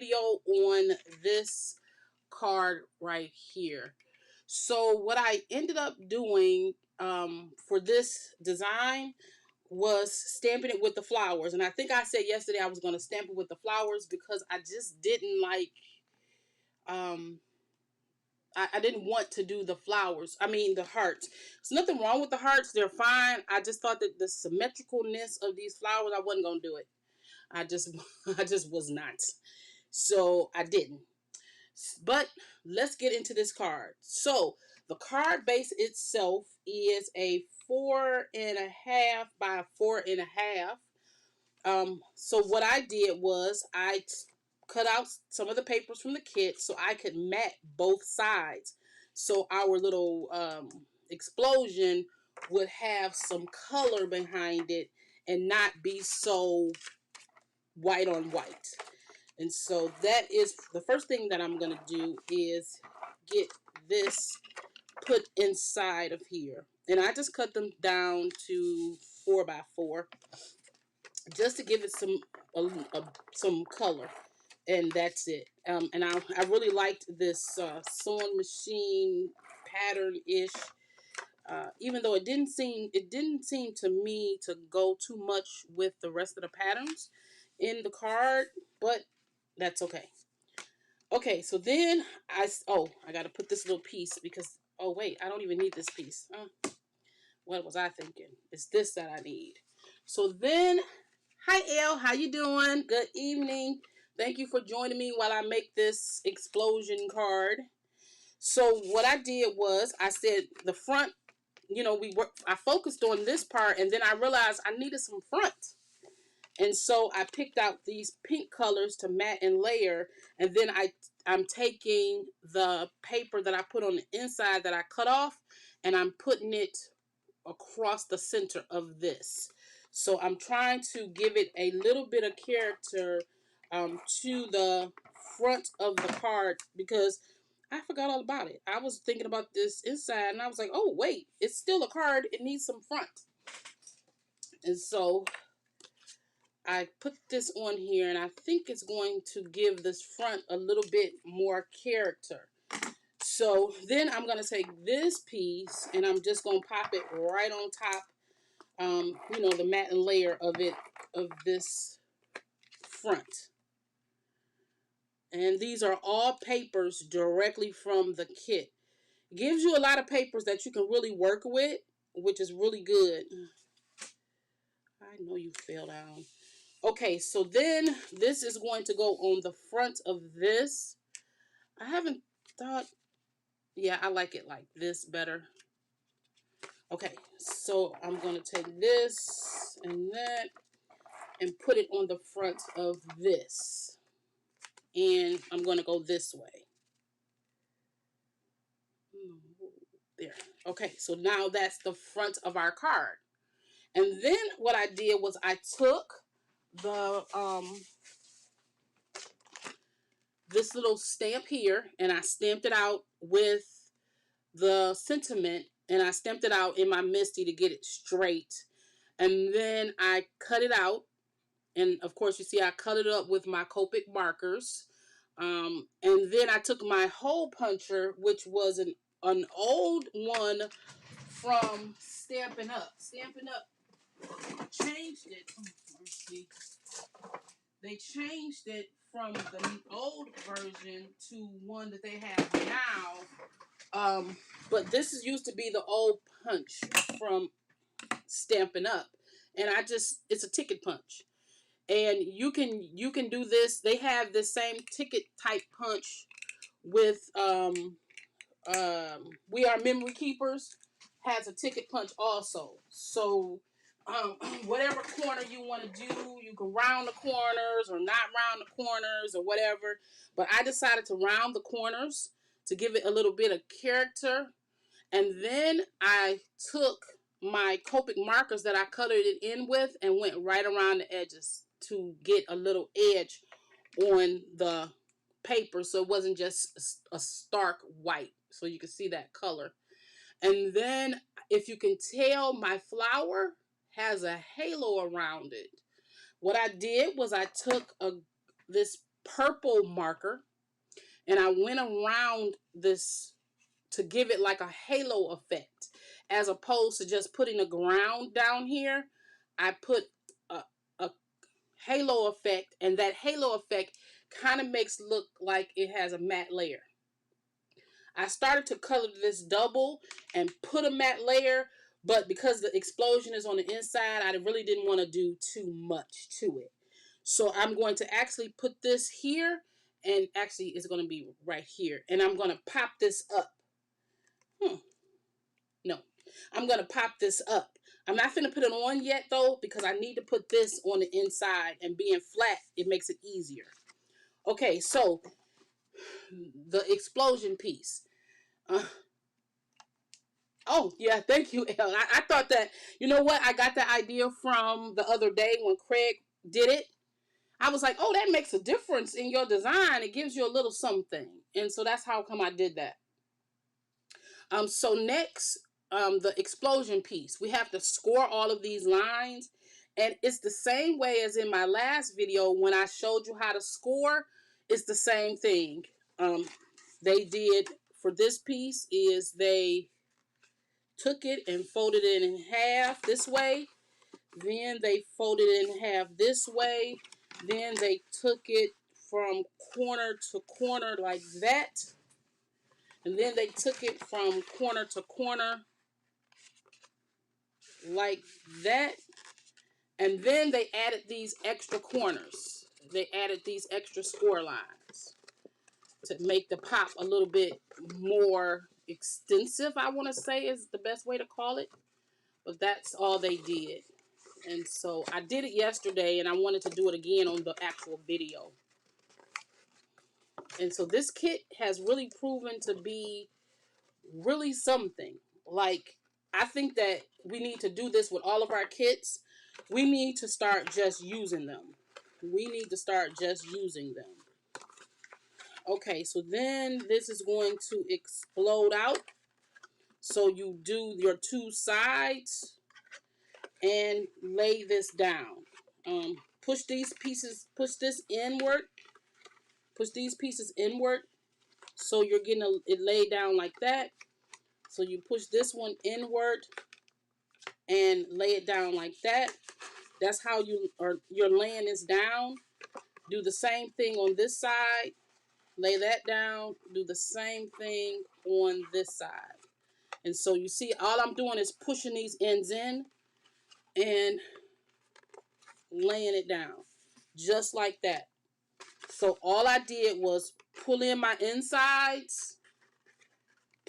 video on this card right here. So what I ended up doing for this design was stamping it with the flowers. And I think I said yesterday I was going to stamp it with the flowers because I just didn't like, um, I didn't want to do the flowers. I mean, the hearts. There's nothing wrong with the hearts. They're fine. I just thought that the symmetricalness of these flowers, I wasn't going to do it. I just, I just was not. So I didn't. But let's get into this card. So the card base itself is a 4.5 by 4.5. So what I did was cut out some of the papers from the kit so I could mat both sides. So our little explosion would have some color behind it and not be so white on white. And so that is the first thing that I'm going to do is get this put inside of here. And I just cut them down to 4 by 4 just to give it some color. And that's it. And I really liked this sewing machine pattern-ish. Even though it didn't seem to me to go too much with the rest of the patterns in the card, but that's okay. Okay, so then I got to put this little piece because, oh wait, I don't even need this piece. What was I thinking? It's this that I need. So then, hi Elle, how you doing? Good evening. Thank you for joining me while I make this explosion card. So what I did was I said the front, I focused on this part and then I realized I needed some front. And so I picked out these pink colors to mat and layer. And then I'm taking the paper that I put on the inside that I cut off and I'm putting it across the center of this. So I'm trying to give it a little bit of character to the front of the card because I forgot all about it. I was thinking about this inside and I was like, oh, wait, it's still a card. It needs some front. And so I put this on here and I think it's going to give this front a little bit more character. So then I'm going to take this piece and I'm just going to pop it right on top, the matte and layer of this front. And these are all papers directly from the kit. It gives you a lot of papers that you can really work with, which is really good. I know you fell down. Okay, so then this is going to go on the front of this. I haven't thought, yeah, I like it like this better. Okay, so I'm going to take this and that and put it on the front of this. And I'm going to go this way. There. Okay, so now that's the front of our card. And then what I did was I took the this little stamp here and I stamped it out with the sentiment and I stamped it out in my MISTI to get it straight. And then I cut it out. And of course, you see, I cut it up with my Copic markers. And then I took my hole puncher, which was an old one from Stampin' Up. Stampin' Up changed it. They changed it from the old version to one that they have now. But this used to be the old punch from Stampin' Up. And it's a ticket punch. And you can do this. They have the same ticket type punch with We Are Memory Keepers has a ticket punch also. So whatever corner you want to do, you can round the corners or not round the corners or whatever. But I decided to round the corners to give it a little bit of character. And then I took my Copic markers that I colored it in with and went right around the edges to get a little edge on the paper so it wasn't just a stark white. So you can see that color. And then if you can tell, my flower has a halo around it. What I did was I took this purple marker, and I went around this to give it like a halo effect, as opposed to just putting a ground down here. I put a halo effect, and that halo effect kind of makes it look like it has a matte layer. I started to color this double and put a matte layer, but because the explosion is on the inside, I really didn't want to do too much to it. So I'm going to actually put this here, and actually it's going to be right here, and I'm going to pop this up. No, I'm going to pop this up. I'm not going to put it on yet though, because I need to put this on the inside, and being flat, it makes it easier. Okay, so the explosion piece. Uh, oh, yeah, thank you, Elle. I thought that, you know what? I got the idea from the other day when Craig did it. I was like, oh, that makes a difference in your design. It gives you a little something. And so that's how come I did that. So next, the explosion piece. We have to score all of these lines. And it's the same way as in my last video when I showed you how to score. It's the same thing. They did for this piece is they took it and folded it in half this way. Then they folded it in half this way. Then they took it from corner to corner like that. And then they took it from corner to corner like that. And then they added these extra corners. They added these extra score lines to make the pop a little bit more extensive, I want to say is the best way to call it. But that's all they did. And so I did it yesterday, and I wanted to do it again on the actual video. And so this kit has really proven to be really something. Like, I think that we need to do this with all of our kits. We need to start just using them. We need to start just using them. Okay, so then this is going to explode out. So you do your two sides and lay this down. Push these pieces, push this inward. Push these pieces inward. So you're getting it laid down like that. So you push this one inward and lay it down like that. That's how you're laying this down. Do the same thing on this side. Lay that down. Do the same thing on this side. And so you see, all I'm doing is pushing these ends in and laying it down. Just like that. So all I did was pull in my insides,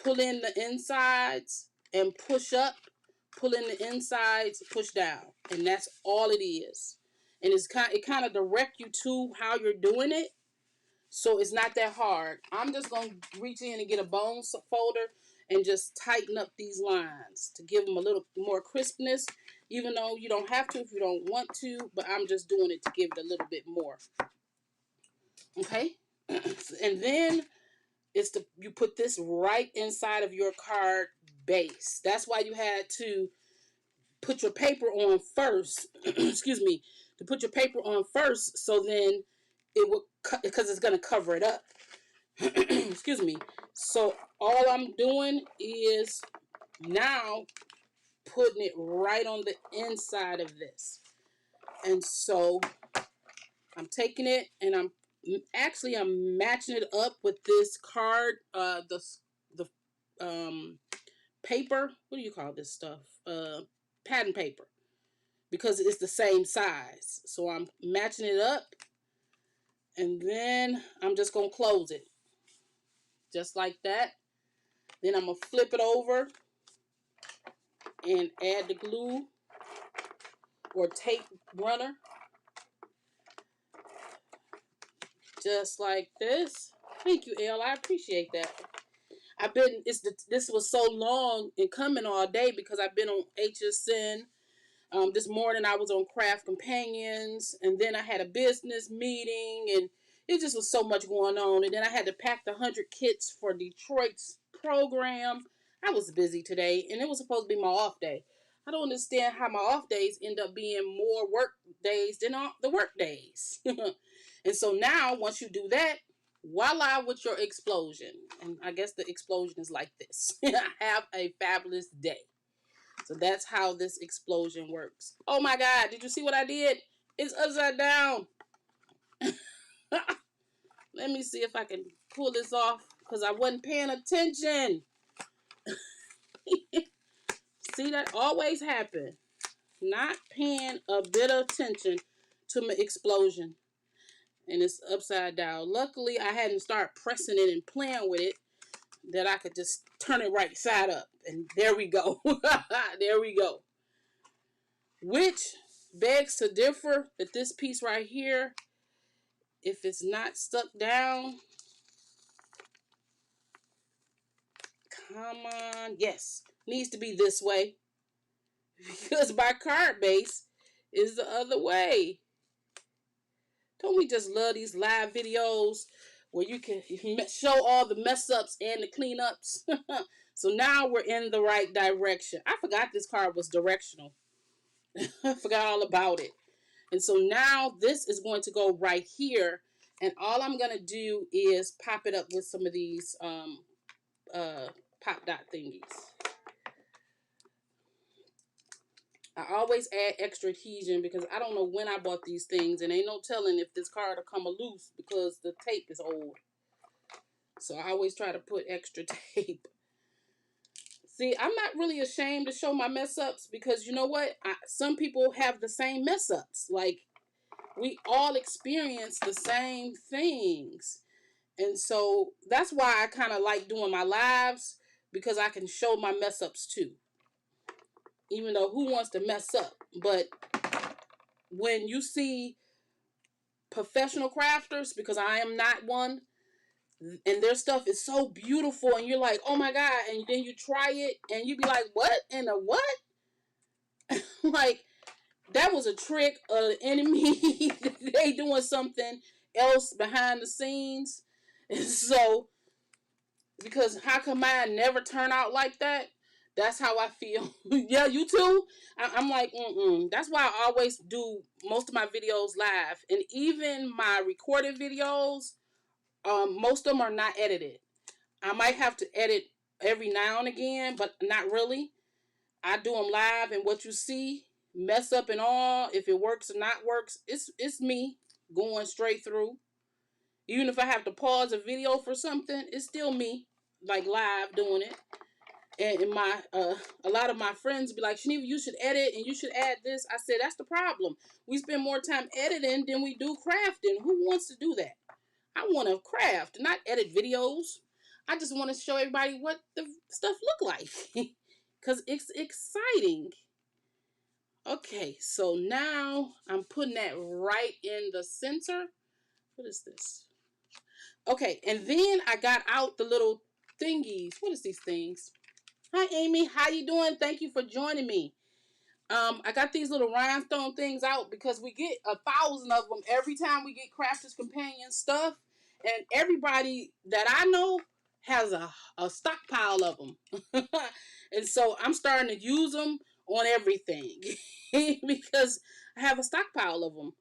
pull in the insides, and push up, pull in the insides, push down. And that's all it is. And it kind of direct you to how you're doing it. So it's not that hard. I'm just going to reach in and get a bone folder and just tighten up these lines to give them a little more crispness, even though you don't have to if you don't want to, but I'm just doing it to give it a little bit more. Okay? And then you put this right inside of your card base. That's why you had to put your paper on first. Excuse me. To put your paper on first, so then it will, because it's going to cover it up. Excuse me. So all I'm doing is now putting it right on the inside of this. And so I'm taking it and I'm matching it up with this card, the paper. What do you call this stuff? Pattern paper, because it's the same size. So I'm matching it up, and then I'm just gonna close it, just like that. Then I'm gonna flip it over and add the glue or tape runner, just like this. Thank you, Elle. I appreciate that. This was so long in coming all day because I've been on HSN. This morning I was on Craft Companions, and then I had a business meeting, and it just was so much going on. And then I had to pack the 100 kits for Detroit's program. I was busy today, and it was supposed to be my off day. I don't understand how my off days end up being more work days than the work days. And so now, once you do that, voila with your explosion. And I guess the explosion is like this. Have a fabulous day. So that's how this explosion works. Oh my God, did you see what I did? It's upside down. Let me see if I can pull this off because I wasn't paying attention. See, that always happen. Not paying a bit of attention to my explosion. And it's upside down. Luckily, I hadn't started pressing it and playing with it that I could just turn it right side up. And there we go. There we go. Which begs to differ that this piece right here, if it's not stuck down, come on, yes, needs to be this way. Because my card base is the other way. Don't we just love these live videos where you can show all the mess ups and the cleanups? So now we're in the right direction. I forgot this card was directional. I forgot all about it. And so now this is going to go right here. And all I'm going to do is pop it up with some of these pop dot thingies. I always add extra adhesion because I don't know when I bought these things, and ain't no telling if this card will come loose because the tape is old. So I always try to put extra tape. See, I'm not really ashamed to show my mess ups because you know what? Some people have the same mess ups. Like, we all experience the same things. And so that's why I kind of like doing my lives, because I can show my mess ups too. Even though who wants to mess up? But when you see professional crafters, because I am not one, and their stuff is so beautiful, and you're like, oh my God, and then you try it, and you be like, what in the what? Like, that was a trick of the enemy. They doing something else behind the scenes. And so, because how come mine never turn out like that? That's how I feel. Yeah, you too? I'm like, That's why I always do most of my videos live. And even my recorded videos, most of them are not edited. I might have to edit every now and again, but not really. I do them live, and what you see, mess up and all, if it works or not works, it's me going straight through. Even if I have to pause a video for something, it's still me, like live doing it. And my a lot of my friends be like, Shaniva, you should edit and you should add this. I said, that's the problem. We spend more time editing than we do crafting. Who wants to do that? I want to craft, not edit videos. I just want to show everybody what the stuff look like. Because it's exciting. Okay, so now I'm putting that right in the center. What is this? Okay, and then I got out the little thingies. What is these things? Hi, Amy. How you doing? Thank you for joining me. I got these little rhinestone things out because we get 1,000 of them every time we get Crafters Companion stuff. And everybody that I know has a stockpile of them. And so I'm starting to use them on everything because I have a stockpile of them.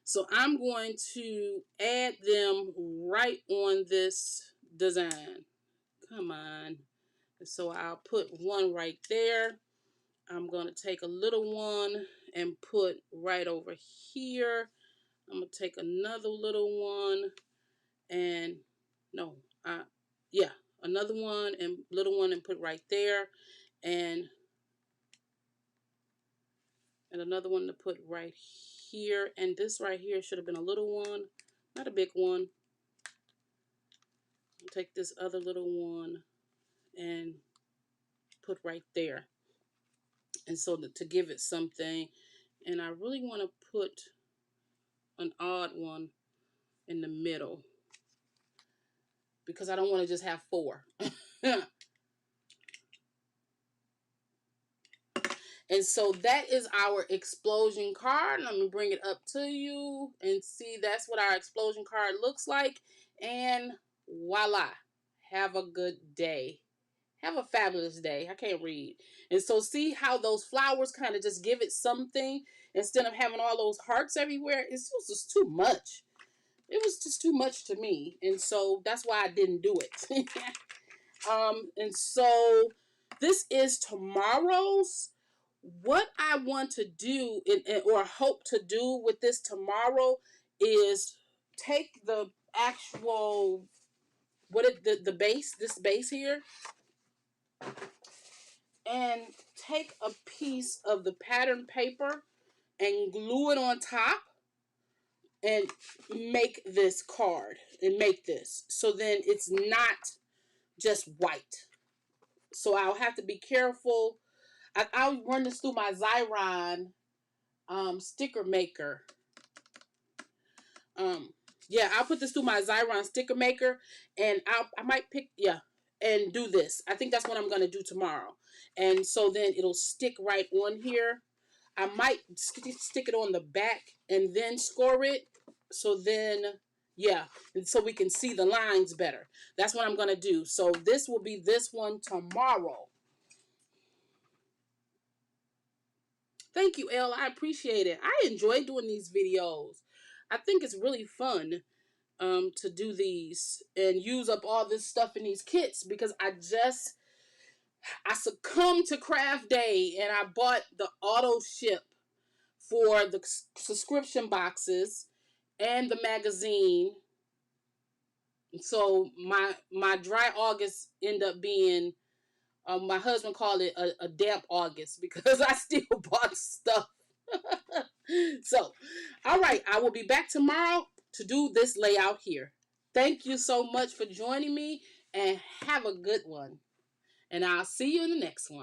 So I'm going to add them right on this design. Come on. So I'll put one right there. I'm going to take a little one and put right over here. I'm going to take another little one and another one and little one and put right there, and another one to put right here. And this right here should have been a little one, not a big one. I'll take this other little one and put right there. And so to give it something, and I really want to put an odd one in the middle because I don't want to just have 4. And so that is our explosion card. Let me bring it up to you and see that's what our explosion card looks like. And voila, have a good day. Have a fabulous day. I can't read. And so see how those flowers kind of just give it something instead of having all those hearts everywhere. It's just too much. it was just too much to me, and so that's why I didn't do it. And so this is tomorrow's. What I want to do or hope to do with this tomorrow is take the actual the base, this base here, and take a piece of the pattern paper and glue it on top and make this card and make this. So then it's not just white. So I'll have to be careful. I'll run this through my Xyron sticker maker. Um, yeah, I'll put this through my Xyron sticker maker, and I might pick, yeah, and do this. I think that's what I'm gonna do tomorrow, and so then it'll stick right on here. I might stick it on the back and then score it. So then, yeah, and so we can see the lines better. That's what I'm gonna do. So this will be this one tomorrow. Thank you, Elle. I appreciate it. I enjoy doing these videos. I think it's really fun to do these and use up all this stuff in these kits because I succumbed to Craft Day and I bought the auto ship for the subscription boxes and the magazine. So my dry August end up being my husband called it a damp August because I still bought stuff. So, all right, I will be back tomorrow to do this layout here. Thank you so much for joining me and have a good one. And I'll see you in the next one.